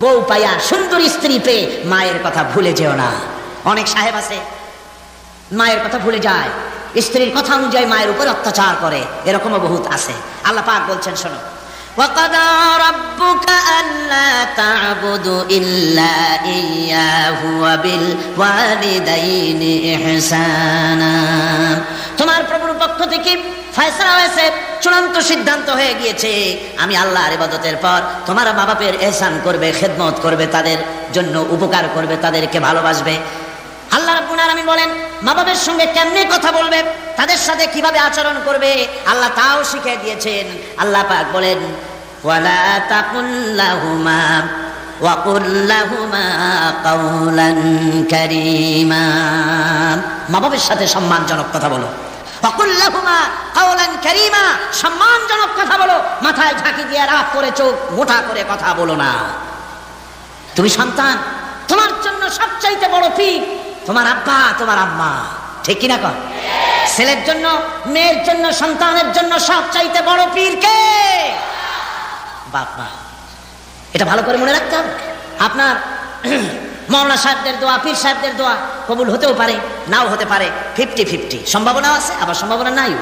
বউ পাইয়া সুন্দর স্ত্রী পেয়ে মায়ের কথা ভুলে যেও না। অনেক সাহেব আছে মায়ের কথা ভুলে যায়, স্ত্রীর কথা অনুযায়ী মায়ের উপর অত্যাচার করে, এরকমও বহুত আছে। আল্লাহ পাক বলছেন, শোনো, وَقَضَى رَبُّكَ أَلَّا تَعْبُدُوا إِلَّا إِيَّاهُ وَبِالْوَالِدَيْنِ إِحْسَانًا। তোমার প্রভুর পক্ষ থেকে ফয়সালা হয়েছে, চূড়ান্ত সিদ্ধান্ত হয়ে গিয়েছে, আমি আল্লাহর ইবাদতের পর তোমার মা বাপের ইহসান করবে, খেদমত করবে, তাদের জন্য উপকার করবে, তাদেরকে ভালোবাসবে। আল্লাহ রাব্বুল আলামিন বলেন মা বাবার সঙ্গে কেমনে কথা বলবে, তাদের সাথে কিভাবে আচরণ করবে, আল্লাহ তাও শিখিয়ে দিয়েছেন। আল্লাহ পাক বলেন, ওয়ালা তাকুল লাহুমা ওয়া কুল লাহুমা কাওলান কারীমা। মা বাবার সাথে সম্মানজনক কথা বলো। ওয়া কুল লাহুমা কাওলান কারীমা, সম্মানজনক কথা বলো, মাথায় ঝাঁকি দিয়ে রাগ করে চোখ মোটা করে কথা বলো না। তুমি সন্তান, তোমার জন্য সবচাইতে বড় পীর তোমার আব্বা, তোমার আম্মা, ঠিক কিনা কর? ছেলের জন্য, মেয়ের জন্য, সন্তানের জন্য সবচাইতে বড় পীর কে? বাপ মা। এটা ভালো করে মনে রাখতে হবে। আপনার মাওলানা সাহেবদের দোয়া, পীর সাহেবদের দোয়া কবুল হতেও পারে, নাও হতে পারে, 50-50 সম্ভাবনা আছে, আবার সম্ভাবনা নাই।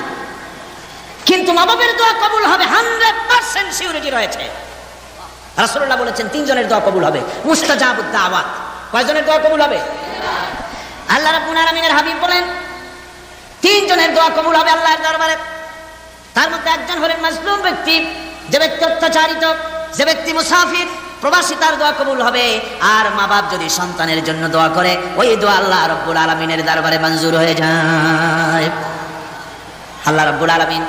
কিন্তু মা বাবার দোয়া কবুল হবে 100% সিউরিটি রয়েছে। রাসূলুল্লাহ বলেছেন 3 জনের দোয়া কবুল হবে, মুস্তাজাবুদ দাওয়াত। কয়জনের দোয়া কবুল হবে? আল্লাহ রাব্বুল আলামিনের হাবিব বলেন 3 জনের দোয়া কবুল হবে আল্লাহর দরবারে। তার মধ্যে একজন হলেন মাজলুম ব্যক্তি, যে ব্যক্তি অত্যাচারিত, যে ব্যক্তি মুসাফির, প্রবাসী, তার দোয়া কবুল হবে। আর মা বাপ যদি সন্তানের জন্য দোয়া করে, ওই দোয়া আল্লাহ রাব্বুল আলামিনের দরবারে মঞ্জুর হয়ে যায়। আল্লাহ রাব্বুল আলামিন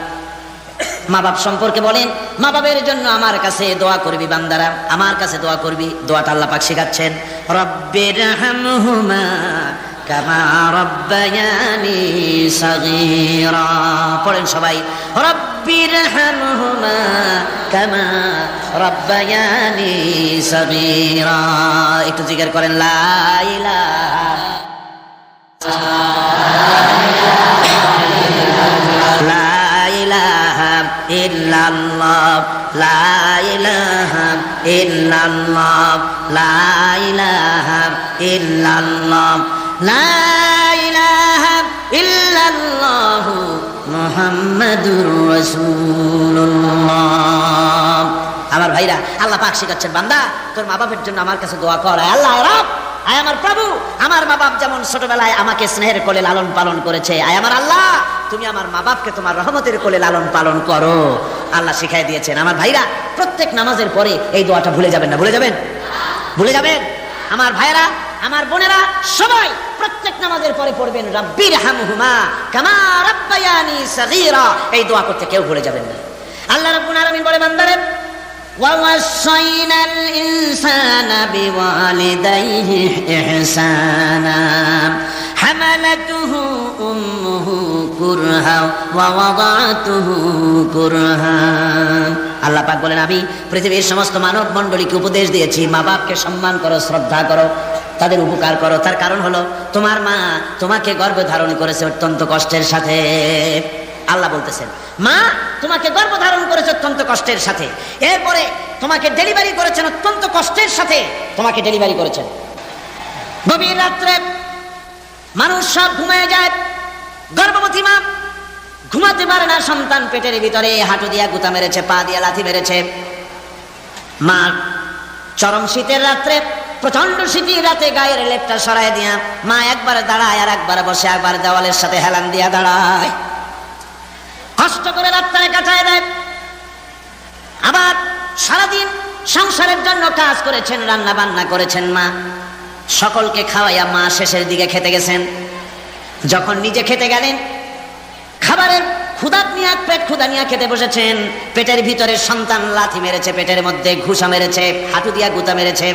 মা বাপ সম্পর্কে বলেন, মা বাবের জন্য আমার কাছে দোয়া করবি বান্দারা, আমার কাছে দোয়া করবি। দোয়াটা আল্লাহ পাক শেখাচ্ছেন, রব্বিরহামহুমা কামা রব্বায়ানি সাগীরা। পড়েন সবাই, রব্বিরহামহুমা কামা রব্বায়ানি সাগীরা। একটু জিকির করেন, লা ইলাহা ইল্লাল্লাহ, লা ইলাহা ইল্লাল্লাহ, লা ইলাহা ইল্লাল্লাহ, লা ইলাহা ইল্লাল্লাহ মুহাম্মাদুর রাসূলুল্লাহ। আমার ভাইরা, আল্লাহ পাক শিখাচ্ছেন, বান্দা তোর মা বাবার জন্য আমার কাছে দোয়া কর। আল্লাহ রব, আয় আমার প্রভু, আমার মা বাপ যেমন ছোটবেলায় আমাকে স্নেহের কোলে লালন পালন করেছে, আয় আমার আল্লাহ তুমি আমার মা বাপকে তোমার রহমতের কোলে লালন পালন করো। আল্লাহ শিখাই দিয়েছেন। আমার ভাইরা, প্রত্যেক নামাজের পরে এই দোয়াটা ভুলে যাবেন না। ভুলে যাবেন? ভুলে যাবেন? আমার ভাইরা, আমার বোনেরা, সবাই প্রত্যেক নামাজের পরে পড়বেন, রব্বিরহামহুমা কামা রব্বায়ানি সাগীরা। এই দোয়া করতে কেউ ভুলে যাবেন না। আল্লাহ রাব্বুল আলামিন বলে, বান্দারে وَوَصَّيْنَا الْإِنسَانَ بِوَالِدَيْهِ إِحْسَانًا حَمَلَتْهُ أُمُّهُ كُرْهًا وَوَضَعَتْهُ كُرْهًا। আল্লাহ পাক বলেন, আমি পৃথিবীর সমস্ত মানব মণ্ডলীকে উপদেশ দিয়েছি, মা বাপকে সম্মান করো, শ্রদ্ধা করো, তাদের উপকার করো। তার কারণ হলো তোমার মা তোমাকে গর্ভে ধারণ করেছে অত্যন্ত কষ্টের সাথে। আল্লাহ বলতেছেন, মা তোমাকে গর্ভধারণ করেছে অত্যন্ত কষ্টের সাথে, এরপরে তোমাকে ডেলিভারি করেছেন অত্যন্ত কষ্টের সাথে, তোমাকে ডেলিভারি করেছেন। গভীর রাত্রে মানুষ সব ঘুমিয়ে যায়, গর্ভবতী মা ঘুমাতে পারে না, সন্তান পেটের ভিতরে হাঁটু দিয়া গুতা মেরেছে, পা দিয়া লাথি মেরেছে। মা চরম শীতের রাত্রে, প্রচন্ড শীতের রাতে গায়ের লেপটা সরাই দিয়া মা একবার দাঁড়ায়, আর একবার বসে, একবার দেওয়ালের সাথে হেলান দিয়া দাঁড়ায়, কষ্ট করে রাতটায় কাটায় দেয়। আবার সারাদিন সংসারের জন্য কাজ করেছেন, রান্না বান্না করেছেন, মা সকলকে খাওয়াইয়া মা শেষের দিকে খেতে গেছেন। যখন নিজে খেতে গেলেন, খাবারের ক্ষুধা নিয়ে, পেট ক্ষুধা নিয়ে খেতে বসেছেন, পেটের ভিতরে সন্তান লাথি মেরেছে, পেটের মধ্যে ঘুষা মেরেছে, হাঁটু দিয়া গুতা মেরেছে,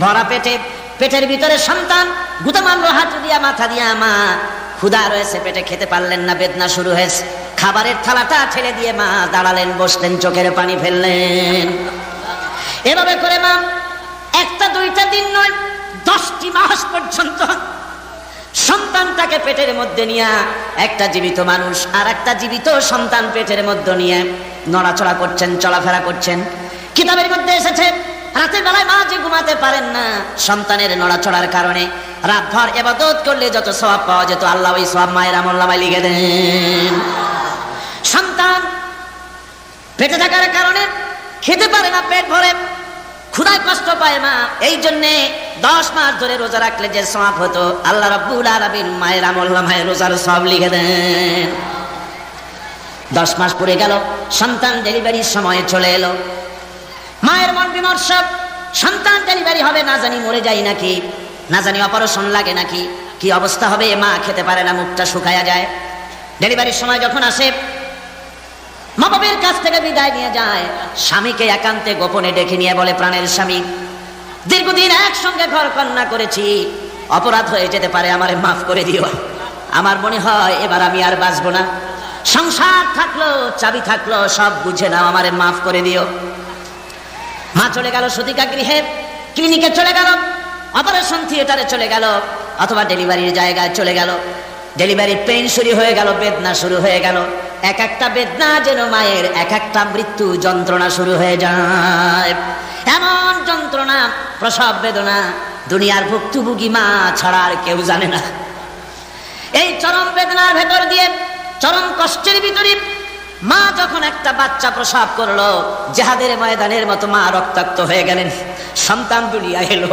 ভরা পেটে, পেটের ভিতরে সন্তান গুতা মারলো হাঁটু দিয়া, মাথা দিয়া। মা ক্ষুধা রয়েছে, পেটে খেতে পারলেন না, বেদনা শুরু হয়েছে। খাবারের থালাটা ঠেলে দিয়ে মা দাঁড়ালেন, বসলেন, চোখের পানি ফেললেন। এভাবে করে মা 1টা-2টা দিন নয়, 10টি মাস পর্যন্ত সন্তানটাকে পেটের মধ্যে নিয়ে, একটা জীবিত মানুষ আর একটা জীবিত সন্তান পেটের মধ্যে নিয়ে নড়াচড়া করছেন, চলাফেরা করছেন। কিতাবের মধ্যে এসেছে রাতের বেলায় মা যে ঘুমাতে পারেন না সন্তানের নড়াচড়ার কারণে, রাতভর ইবাদত করলে যত সওয়াব পাওয়া যেত আল্লাহ ওই সওয়াব মায়ের আমলনামায় লিখে দেন। সন্তান পেটে থাকার কারণে খেতে পারে না, পেট ভরে ক্ষুধায় কষ্ট পায় মা, এই জন্যে 10 মাস ধরে রোজা রাখলে যে সওয়াব হতো আল্লাহ রাব্বুল আলামিন মায়ের আমলনামায় রোজার সওয়াব লিখে দেন। 10 মাস পরে গেল, সন্তান ডেলিভারির সময় চলে এলো, মায়ের মন বিমর্ষ, সন্তান ডেলিভারি হবে না জানি মরে যায় নাকি, না জানি অপারেশন লাগে নাকি, কি অবস্থা হবে। মা খেতে পারে না, মুখটা শুকায়া যায়। ডেলিভারির সময় যখন আসে, মা বাবার কাছ থেকে বিদায় নিয়ে যায়, স্বামীকে একান্তে গোপনে ডেকে নিয়ে বলে, প্রাণের স্বামী, দীর্ঘদিন একসঙ্গে ঘর কন্যা করেছি, অপরাধ হয়ে যেতে পারে, আমারে মাফ করে দিও। আমার মনে হয় এবার আমি আর বাঁচবো না, সংসার থাকলো চাবি থাকলো সব বুঝে নাও, আমারে মাফ করে দিও। মা চলে গেল সতিকা গৃহে, ক্লিনিকে চলে গেল, অপারেশন থিয়েটারে চলে গেল, অথবা ডেলিভারির জায়গায় চলে গেল। ডেলিভারি পেইন শুরু হয়ে গেল, বেদনা শুরু হয়ে গেল। এক একটা বেদনা যেন মায়ের এক একটা মৃত্যু যন্ত্রণা শুরু হয়ে যায়। এমন যন্ত্রণা, প্রসব বেদনা দুনিয়ার ভুক্তভোগী মা ছাড়া আর কেউ জানে না। এই চরম বেদনার ভেতর দিয়ে, চরম কষ্টের ভিতরে মা যখন একটা বাচ্চা প্রসব করলো, জিহাদের ময়দানের মতো মা রক্তাক্ত হয়ে গেলেন, সন্তান দুনিয়ায় এলো।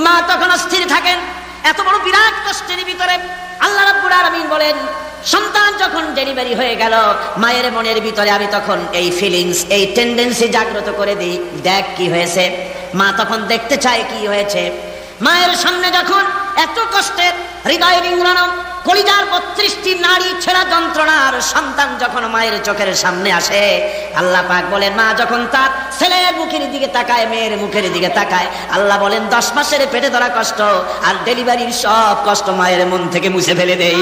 মা তখন অস্থির থাকেন, এত বড় বিরাট কষ্টের ভিতরে আল্লাহ রাব্বুল আলামিন বলেন, সন্তান যখন ডেলিভারি হয়ে গেল, মায়ের মনের ভিতরে আমি তখন এই ফিলিংস, এই টেন্ডেন্সি জাগ্রত করে দিই, দেখ কি হয়েছে। মা তখন দেখতে চায় কি হয়েছে। মায়ের সামনে যখন এত কষ্টের, হৃদয় রিংড়ানো, কলিজার 32টি নাড়ি ছেঁড়া যন্ত্রণার সন্তান যখন মায়ের চোখের সামনে আসে, আল্লাহ পাক বলেন, মা যখন তার ছেলের মুখের দিকে তাকায়, মেয়ের মুখের দিকে তাকায়, আল্লাহ বলেন 10 মাসের পেটে ধরা কষ্ট আর ডেলিভারির সব কষ্ট মায়ের মন থেকে মুছে ফেলে দেই।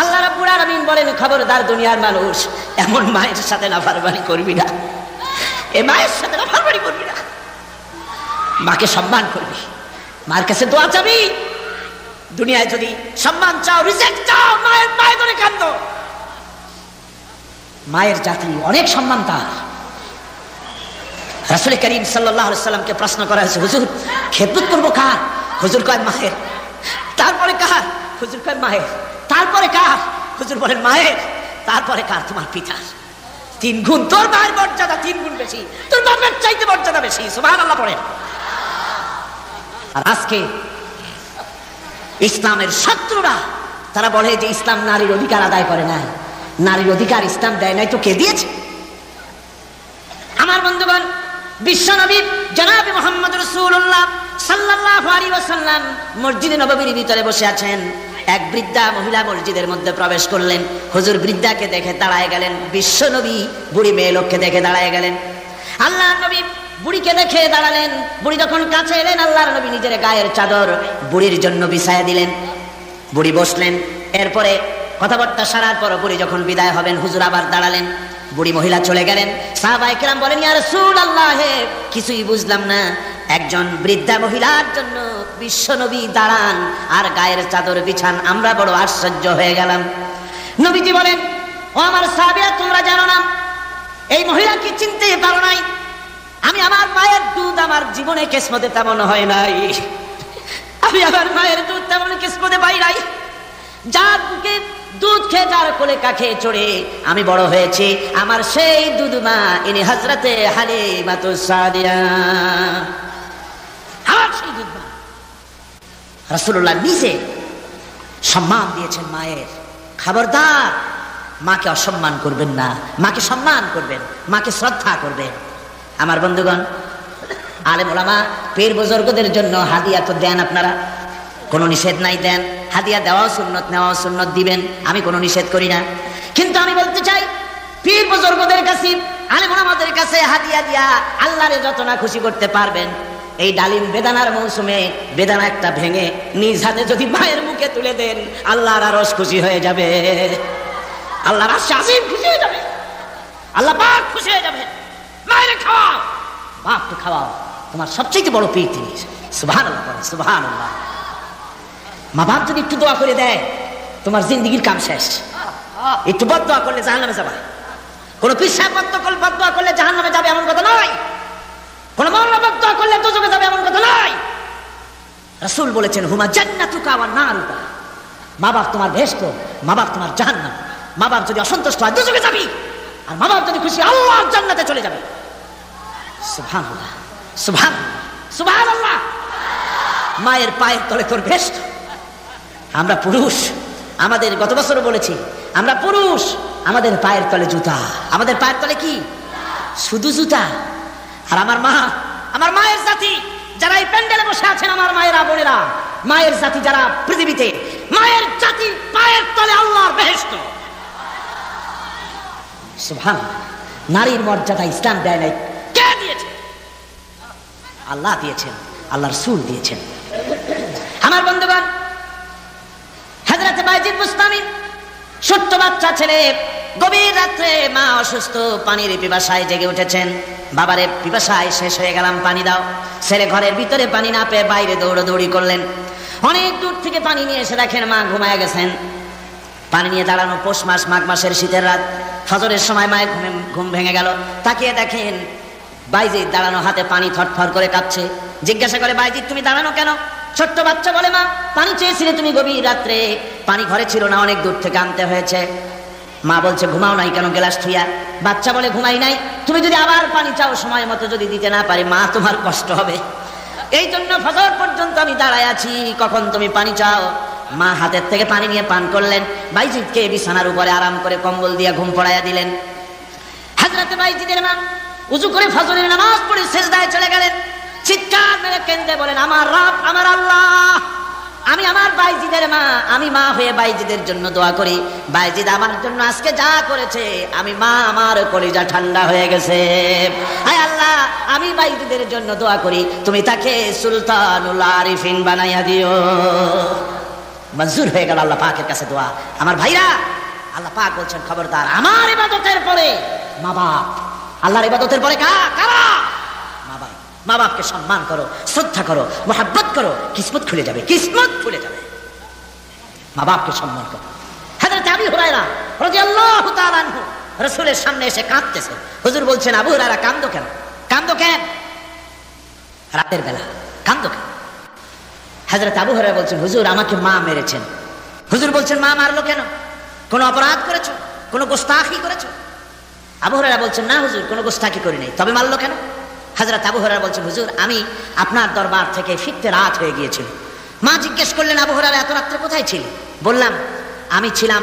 আল্লাহ রাব্বুল আলামিন বলেন, খবরদার দুনিয়ার মানুষ, এমন মায়ের সাথে নাফরমানি করবি না, এ মায়ের সাথে নাফরমানি করবি না, মাকে সম্মান করবি, মার কাছে দোয়া চাবি। দুনিয়ায় যদি সম্মান চাও, রিজেক্ট চাও, মায়ের পায়ে ধরে কাঁদো। মায়ের জাতি অনেক সম্মান তার। রাসূল করিম সাল্লাল্লাহু আলাইহি সাল্লামকে প্রশ্ন করা হয়েছে, হুজুর খেদমত করবো কার? হুজুর কয় মায়ের। তারপরে কার? হুজুর কয় মায়ের। তারপরে কার? হুজুর বলেন মায়ের। তারপরে কার? তোমার পিতার। 3 গুণ। তোর মায়ের মর্যাদা 3 গুণ বেশি, তোর বাপের চাইতে মর্যাদা বেশি। সুবহানাল্লাহ পড়েন। আর আজকে ইসলামের শত্রুরা তারা বলে যে ইসলাম নারীর অধিকার আদায় করে না, নারীর অধিকার ইসলাম দেয় নাই, তো কে দিয়েছে? আমার বন্ধুগণ, বিশ্বনবী জনাবে মুহাম্মদ রাসূলুল্লাহ সাল্লাল্লাহু আলাইহি ওয়াসাল্লাম মসজিদে নববীর ভিতরে বসে আছেন। এক বৃদ্ধা মহিলা মসজিদের মধ্যে প্রবেশ করলেন। হুজুর বৃদ্ধাকে দেখে দাঁড়ায় গেলেন, বিশ্বনবী বুড়ি মেয়ে লোককে দেখে দাঁড়ায় গেলেন। আল্লাহর নবী বুড়িকে দেখে দাঁড়ালেন। বুড়ি যখন কাছে এলেন, আল্লাহর নবী নিজের গায়ের চাদর বুড়ির জন্য বিছায়া দিলেন। বুড়ি বসলেন। এরপরে কথাবার্তা সারার পর বুড়ি যখন বিদায় হবেন, হুজুর আবার দাঁড়ালেন। বুড়ি মহিলা চলে গেলেন। সাহাবায়ে কেরাম বলেন, ইয়া রাসূলুল্লাহ, কিছুই বুঝলাম না, একজন বৃদ্ধা মহিলার জন্য বিশ্বনবী দাঁড়ান আর গায়ের চাদর বিছান, আমরা বড় আশ্চর্য হয়ে গেলাম। নবীজি বলেন, ও আমার সাহাবীরা, তোমরা জানো না, এই মহিলাকে চিনতে পারো নাই? আমি আমার মায়ের দুধ আমার জীবনে কিসমতে তেমন হয় নাই, আমি আমার মায়ের দুধ তেমন কিসমতে পাই নাই। যার বুকে দুধ খেয়ে, যার কোলে কাখে চড়ে আমি বড় হয়েছি, আমার সেই দুধ মা, ইনি হযরতে হালিমাতুস সাদিয়া, আমার সেই দুধ মা। রাসূলুল্লাহ নিজে সম্মান দিয়েছেন মায়ের। খবরদার, মাকে অসম্মান করবেন না, মাকে সম্মান করবেন, মাকে শ্রদ্ধা করবেন। আমার বন্ধুগণ, আলেম ওলামা পীর বুজুর্গদের জন্য হাদিয়া তো দেন, আপনারা কোনো নিষেধ নাই, দেন। হাদিয়া দেওয়াও সুন্নত, নেওয়াও সুন্নত, দিবেন, আমি কোনো নিষেধ করি না। কিন্তু আমি বলতে চাই, পীর বুজুর্গদের কাছে, আলেম ওলামাদের কাছে হাদিয়া দিয়া আল্লাহরে যত না খুশি করতে পারবেন, এই ডালিম বেদানার মৌসুমে বেদানা একটা ভেঙে নিজ হাতে যদি মায়ের মুখে তুলে দেন, আল্লাহর আরশ খুশি হয়ে যাবে, আল্লাহর আরশ আজিম খুশি হয়ে যাবে, আল্লাহ পাক খুশি হয়ে যাবে। মায়ের খাওয়াও, বাপকে খাওয়াও, তোমার সবচেয়ে বড় পীর তিনি। সুবহানাল্লাহ, সুবহানাল্লাহ। মা বাপ যদি একটু দোয়া করে দেয়, তোমার জিন্দেগির কাম শেষ। একটু বদদোয়া করলে জাহান্নামে যাবে। কোন পীর সাহেব বদদোয়া করলে জাহান্নামে যাবে এমন কথা নয়। কোন মা বাপ দোয়া করলে দুজকে যাবে এমন কথা নয়। রাসূল বলেছেন হুমা জান্নাতুকা ওয়া নারুকা, মা বাপ তোমার বেহেশত, মা বাপ তোমার জাহান্নাম। মা বাপ যদি অসন্তুষ্ট হয় দুজকে যাবি, আর মা বাপ যদি খুশি আল্লাহর জান্নাতে চলে যাবে। সুবহানাল্লাহ, সুবহানাল্লাহ, সুবহানাল্লাহ। মায়ের পায়ের তলে তোর বেহেশত। আমরা পুরুষ, আমাদের গত বছরও বলেছি, আমরা পুরুষ, আমাদের পায়ের তলে জুতা। আমাদের পায়ের তলে কি? শুধু জুতা। আর আমার মা, আমার মায়ের জাতি যারা এই প্যান্ডেলে বসে আছেন, আমার মায়েরা বোনেরা, মায়ের জাতি যারা পৃথিবীতে, মায়ের জাতি পায়ের তলে আল্লাহর বেহেশত। সুবহানাল্লাহ। নারীর মর্যাদা ইসলাম দেয় নাই, কে দিয়েছে? আল্লাহ দিয়েছেন, আল্লাহ রাসূল দিয়েছেন। আমার বন্ধুগণ, হযরত বাইজিদ বুস্তামি, ছোট্ট বাচ্চা ছেলে, গভীর রাত্রে মা অসুস্থ, পানির পিপাসায় জেগে উঠেছেন। বাবারে পিপাসায় শেষ হয়ে গেলাম, পানি দাও। ছেলে ঘরের ভিতরে পানি না পেয়ে বাইরে দৌড়াদৌড়ি করলেন। অনেক দূর থেকে পানি নিয়ে এসে দেখেন মা ঘুমায় গেছেন। পানি নিয়ে দাঁড়ানো পৌষ মাস, মাঘ মাসের শীতের রাত, ফজরের সময় মায়ের ঘুম ভেঙে গেল। তাকিয়ে দেখেন বাইজিদ দাঁড়ানো, হাতে পানি থরথর করে কাঁপছে। জিজ্ঞাসা করে, বাইজিদ তুমি দাঁড়ানো কেন? ছোট্ট বাচ্চা বলে, মা পানি চেয়েছিলে তুমি গভীর রাত্রে, পানি ঘরে ছিল না, অনেক দূর থেকে আনতে হয়েছে। মা বলছে ঘুমাও নাই কেন গ্লাস থুইয়া? বাচ্চা বলে ঘুমাই নাই, তুমি যদি আবার পানি চাও সময় মতো যদি দিতে না পারি মা তোমার কষ্ট হবে, এই জন্য ফজর পর্যন্ত আমি দাঁড়ায় আছি, কখন তুমি পানি চাও। মা হাতের থেকে পানি নিয়ে পান করলেন। বাইজিদকে বিছানার উপরে আরাম করে কম্বল দিয়ে ঘুম পড়াইয়া দিলেন। হযরত বাইজিদের মা উযু করে ফজরের নামাজ পড়ে সিজদায় চলে গেলেন। চিৎকার মেরে কেঁদে বলেন, আমার রব, আমার আল্লাহ, আমি আমার বাইজিদের মা, আমি মা হয়ে বাইজিদের জন্য দোয়া করি। বাইজিদ আমার জন্য আজকে যা করেছে, আমি মা, আমার কলিজা ঠান্ডা হয়ে গেছে। হায় আল্লাহ, আমি বাইজিদের জন্য দোয়া করি, তুমি তাকে সুলতানুল আরিফিন বানাইয়া দিও। মঞ্জুর হয়ে গেল আল্লাহ পাকের কাছে দোয়া। আমার ভাইরা, আল্লাহ পাক বলছেন খবরদার, আমার ইবাদতের পরে মা বাপ, আল্লাহর ইবাদতের পরে কারা? মা বাপ। মা বাপকে সম্মান করো, শ্রদ্ধা করো, মোহাব্বত করো, কিসমত খুলে যাবে, কিসমত খুলে যাবে। মা বাপকে সম্মান করো। হযরত আবু হুরায়রা রাদিয়াল্লাহু তাআলা আনহু রাসূলের সামনে এসে কাঁদতেছেন। হুজুর বলছেন, আবু হুরায়রা কাঁদো কেন? কাঁদো কেন? রাতের বেলা কাঁদো কেন? হযরত আবু হুরায়রা বলছেন, হুজুর আমাকে মা মেরেছেন। হুজুর বলছেন, মা মারলো কেন? কোন অপরাধ করেছো? কোন গোস্তাখি করেছো? আবু হুরায়রা বলছেন, না হুজুর, কোন গোস্তাখি করি নাই। তবে মারলো কেন? হযরত আবু হুরায়রা বলছেন, হুজুর আমি আপনার দরবার থেকে ফিরতে রাত হয়ে গিয়েছিল। মা জিজ্ঞেস করলেন, আবু হুরায়রা এত রাত্রে কোথায় ছিলে? বললাম, আমি ছিলাম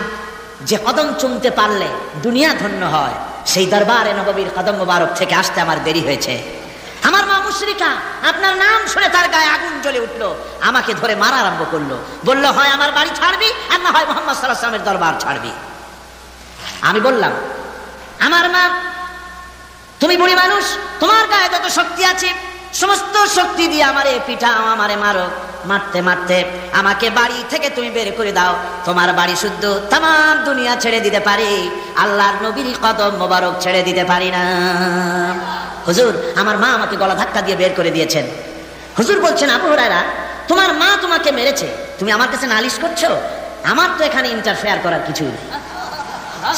যে কদম চুমতে পারলে দুনিয়া ধন্য হয়, সেই দরবারে নববীর কদম মোবারক থেকে আসতে আমার দেরি হয়েছে। আমার মা মুশরিকা, আপনার নাম শুনে তার গায়ে আগুন জ্বলে উঠলো, আমাকে ধরে মারা আরম্ভ করলো। বলল, হয় আমার বাড়ি ছাড়বি, আর না হয় মুহাম্মদ সাল্লাল্লাহু আলাইহি ওয়াসাল্লামের দরবার ছাড়বি। আমি বললাম, আমার মা, তুমি বুড়ি মানুষ, তোমার গায়ে যত শক্তি আছে সমস্ত শক্তি দিয়ে আমারে পিটাও, আমারে মারো। মারতে মারতে আমাকে বাড়ি থেকে তুমি বের করে দাও, তোমার বাড়ি শুদ্ধ তামাম দুনিয়া ছেড়ে দিতে পারি, আল্লাহর নবীর কদম মোবারক ছেড়ে দিতে পারি না। হুজুর, আমার মা আমাকে গলা ধাক্কা দিয়ে বের করে দিয়েছেন। হুজুর বলছেন, আবু হুরায়রা তোমার মা তোমাকে মেরেছে, তুমি আমার কাছে নালিশ করছো? আমার তো এখানে ইন্টারফেয়ার করার কিছুই নেই।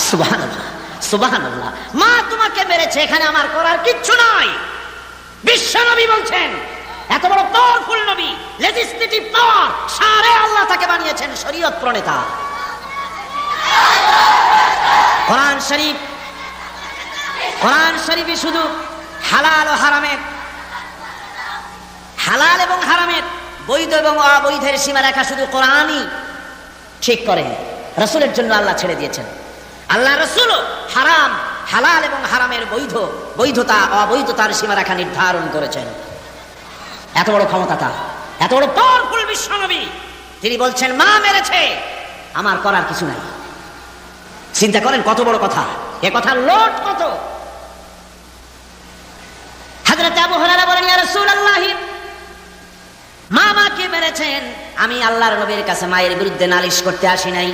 সুবহানাল্লাহ, সুবহানাল্লাহ। মা তোমাকে মেরেছে, এখানে আমার করার কিচ্ছু নাই। বিশ্ব নবী বলছেন, এত বড় পাওয়ারফুল নবী, লেজিসলেটিভ পাওয়ার, সারে আল্লাহ তাকে বানিয়েছেন শরীয়ত প্রণেতা। কোরআন শরীফ, কোরআন শরীফে শুধু হালাল ও হারামের, হালাল এবং হারামের, বৈধ এবং অবৈধের সীমারেখা শুধু কোরআনই ঠিক করেন, রাসূলের জন্য আল্লাহ ছেড়ে দিয়েছেন। আল্লাহ রাসূলও হারাম, হালাল এবং হারামের বৈধতা অবৈধতার সীমারেখা নির্ধারণ করেছেন। এত বড় ক্ষমতা তার, এত বড় পাওয়ারফুল বিশ্বনবী, তিনি বলছেন মা মেরেছে, আমার করার কিছু নাই। চিন্তা করেন কত বড় কথা, এ কথার লোট কত। হযরত আবু হুরায়রা বলেন, ইয়া রাসূলুল্লাহ, মা মাকে মেরেছেন, আমি আল্লাহর নবীর কাছে মায়ের বিরুদ্ধে নালিশ করতে আসি নাই।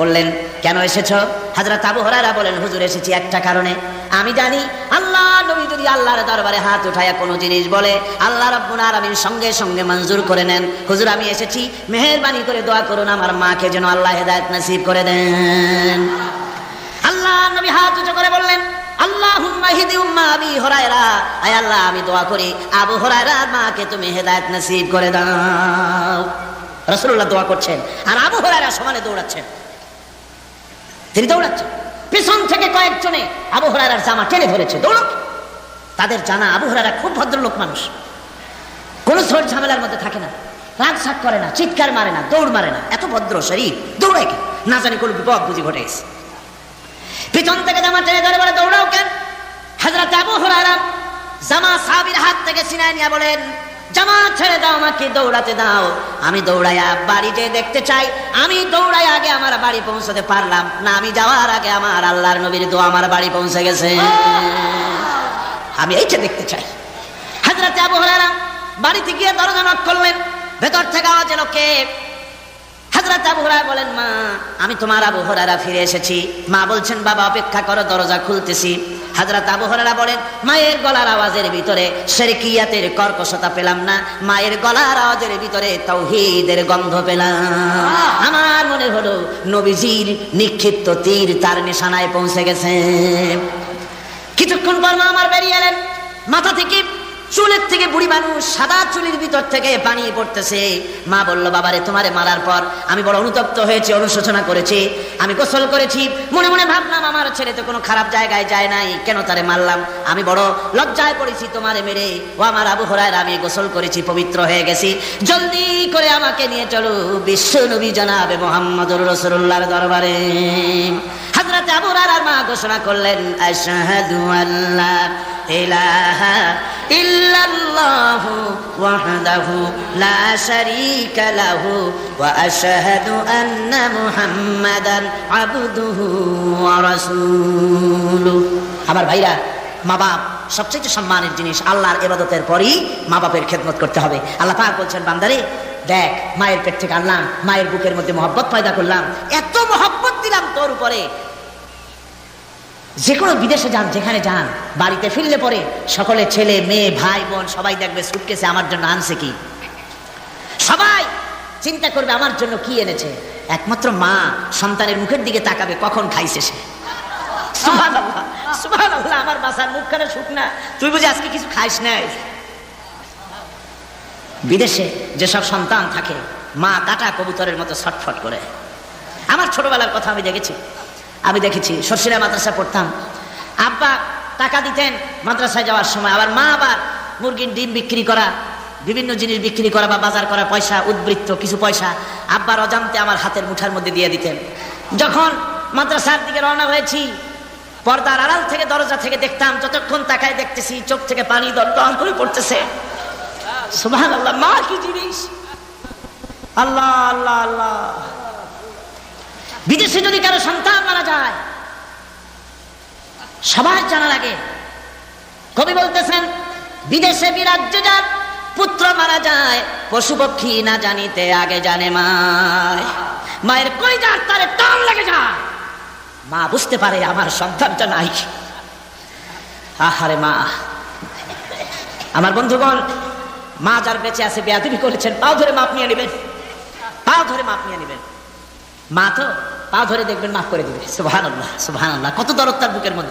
বললেন, কেন এসেছো? হযরত আবু হুরায়রা বলেন, হুজুর এসেছি একটা কারণে, আমি জানি আল্লাহ নবী যদি আল্লাহর দরবারে হাত উঠায়া কোনো জিনিস বলে, আল্লাহ রাব্বুল আলামিন সঙ্গে সঙ্গে মঞ্জুর করে নেন। হুজুর আমি এসেছি, মেহেরবানি করে দোয়া করুন আমার মাকে যেন আল্লাহ হেদায়েত নসিব করে দেন। আল্লাহ নবী হাত উঁচু করে বললেন, আল্লাহ আল্লাহুম্মা হিদি উম্মা আবি হুরায়রা, আয় আল্লাহ আমি দোয়া করি আবু হুরায়রার মাকে তুমি হেদায়েত নসিব করে দাও। রাসূলুল্লাহ দোয়া করছেন আর আবু হুরায়রা সমানে দৌড়াচ্ছেন। তিনি দৌড়াচ্ছেন, পিছন থেকে কয়েকজনে আবু হুরায়রার জামা টেনে ধরেছে, দৌড়। তাদের জানা আবু হুরায়রা খুব ভদ্রলোক মানুষ, কোন ঝড় ঝামেলার মধ্যে থাকে না, রাগ শাক করে না, চিৎকার মারে না, দৌড় মারে না, এত ভদ্র শরীর, দৌড়ায় কেন? না জানি কোন বিপদ বুঝি ঘটে গেছে। পিছন থেকে জামা টেনে ধরে বলে দৌড়াও কেন? হযরত আবু হুরায়রা জামা সাহাবীর হাত থেকে ছিনায় নিয়ে বলেন, জামা ছেড়ে দাও, আমাকে দৌড়াতে দাও, আমি দৌড়াইয়া বাড়ি যেয়ে দেখতে চাই আমি দৌড়াই আগে আমার বাড়ি পৌঁছাতে পারলাম না, আমি যাওয়ার আগে আমার আল্লাহর নবীর দোয়া আমার বাড়ি পৌঁছে গেছে, আমি এইটা দেখতে চাই। হযরত আবু হুরায়রা বাড়িতে গিয়ে দরজা নক করলেন, ভেতর থেকে আওয়াজ এলো কে? হযরত আবু হুরায়রা বলেন, মা আমি তোমার আবু হুরায়রা ফিরে এসেছি। মা বলছেন, বাবা অপেক্ষা করো, দরজা খুলতেছি। হযরত আবু হুরায়রা বলেন, মায়ের গলার আওয়াজের ভিতরে শিরকিয়াতের কর্কশতা পেলাম না, মায়ের গলার আওয়াজের ভিতরে তাওহীদের গন্ধ পেলাম। আমার মনে হলো নবীজির নিক্ষিপ্ত তীর তার নিশানায় পৌঁছে গেছে। কিছুক্ষণ পর মা আমার বেরিয়ে এলেন, মাথা থেকে চুলের থেকে বুড়ি মানুষ, সাদা চুলের ভিতর থেকে পানি পড়তেছে। মা বলল, বাবারে তোমারে মারার পর আমি বড় অনুতপ্ত হয়েছি, অনুশোচনা করেছি, আমি গোসল করেছি, মনে মনে ভাবলাম আমার ছেলে তো কোনো খারাপ জায়গায় যায় নাই, কেন তারে মারলাম, আমি বড় লজ্জায় পড়েছি তোমারে মেরে। ও আমার আবু হুরায়রা, আমি গোসল করেছি, পবিত্র হয়ে গেছি, জলদি করে আমাকে নিয়ে চলো বিশ্ব নবী জনাবে মুহাম্মদুর রাসূলুল্লাহর দরবারে। হযরত আবু হুরায়রার মা ঘোষণা করলেন, আশহাদু আল্লা ইলাহা ইল্লাল্লাহু ওয়াহদাহু লা শারীকা লাহু ওয়া আশহাদু আন্না মুহাম্মাদান আবদুহু ওয়া রাসূলুহু। আমার ভাইরা, মা বাপ সবচেয়ে সম্মানের জিনিস, আল্লাহর ইবাদতের পরই মা বাপের খেদমত করতে হবে। আল্লাহ পাক বলছেন, বান্দারে দেখ, মায়ের পেট থেকে আনলাম, মায়ের বুকের মধ্যে মহব্বত পয়দা করলাম, এত মহব্বত দিলাম তোর উপরে, যে কোনো বিদেশে যান, যেখানে যান, বাড়িতে ফিরলে পরে সকলে ছেলে মেয়ে ভাই বোন সবাই দেখবে সুটকেসে আমার জন্য আনছে কি, সবাই চিন্তা করবে আমার জন্য কি এনেছে। একমাত্র মা সন্তানের মুখের দিকে তাকাবে কখন খাইছে সে। সুবহানাল্লাহ, সুবহানাল্লাহ, আমার বাসার মুখখানে শুকনা, তুই বুঝি আজকে কিছু খাইস নাই। বিদেশে যেসব সন্তান থাকে, মা কাটা কবুতরের মতো ছটফট করে। আমার ছোটবেলার কথা আমি দেখেছি, সরসিরা মাদ্রাসা পড়তাম, আব্বা টাকা দিতেন মাদ্রাসায় যাওয়ার সময়, আবার মা আবার মুরগির ডিম বিক্রি করা, বিভিন্ন জিনিস বিক্রি করা বা বাজার করা পয়সা, উদ্বৃত্ত কিছু পয়সা আব্বার অজান্তে আমার হাতের মুঠার মধ্যে দিয়ে দিতেন। যখন মাদ্রাসার দিকে রওনা হয়েছি, পর্দার আড়াল থেকে দরজা থেকে দেখতাম, যতক্ষণ তাকায় দেখতেছি চোখ থেকে পানি দল করে পড়তেছে। সুবহানাল্লাহ, মা কি জিনিস! আল্লাহ আল্লাহ আল্লাহ। বিদেশে যদি কারো সন্তান মারা যায় সবার জানা লাগে। কবি বলতেছেন, বিদেশে বিরাজ্যে যার পুত্র মারা যায়, পশু পক্ষী না জানিতে আগে জানে মায়। মায়ের কলিজার তারে টান লেগে যায়, মা বুঝতে পারে আমার সন্তানটা নাই। আহারে মা! আমার বন্ধুগণ, মা যার বেঁচে আছে বেয়াদবি করেছেন, পাও ধরে মাপ নিয়ে নেবেন, পাও ধরে মাপ নিয়ে নেবেন। মা তো পা ধরে দেখবেন মাফ করে দিবে। সুবহানাল্লাহ, সুবহানাল্লাহ, কত দরদ তার বুকের মধ্যে।